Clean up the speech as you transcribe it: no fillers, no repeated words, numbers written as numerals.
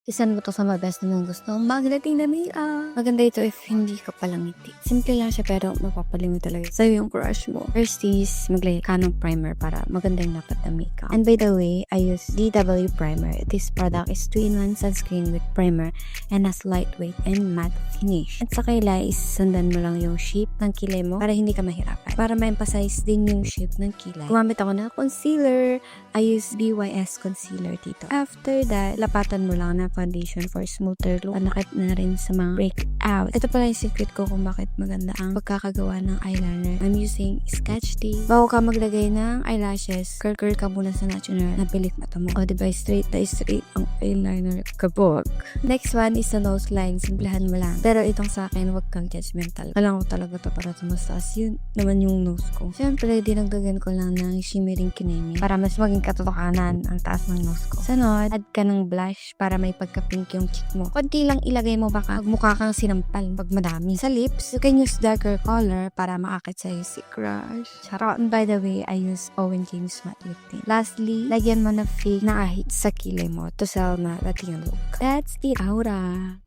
Isan mo to sa mabes na nung gusto magdating na makeup. Maganda ito if hindi ka palangiti. Simple lang siya pero mapapalim mo talaga sa'yo yung crush mo. First is maglagay ka ng primer para magandang dapat na makeup. And by the way, I use DW primer. This product is 2-in-1 sunscreen with primer and has lightweight and matte finish. At sa kilay, sundan mo lang yung shape ng kilay mo para hindi ka mahirapan. Para ma-emphasize din yung shape ng kilay. Gumamit ako ng concealer. I use BYS concealer dito. After that, lapatan mo lang na foundation for smoother look. Panakit na rin sa mga breakout. Ito pala yung secret ko kung bakit maganda ang pagkakagawa ng eyeliner. I'm using Sketch Tape. Bago ka maglagay ng eyelashes, curl ka muna sa natural na pilit mata mo. O diba, straight na straight ang eyeliner kabog. Next one is the nose line. Simplahan mo lang. Pero itong sa akin, wag kang judgmental. Alam ko talaga to para tumastaas. Yun naman yung nose ko. Siyempre, dinagdagan ko lang ng shimmering kineme para mas maging katotohanan ang taas ng nose ko. Sunod, add ka ng blush para may pagka-pink yung cheek mo. Konti lang ilagay mo baka magmukha kang sinampal pag madami. Sa lips, you can use darker color para maakit sa'yo si crush. Charot. And by the way, I use Owen James Matte Lip Tint. Lastly, lagyan mo na fake na ahit sa kilay mo to sell na Latina look. That's the aura.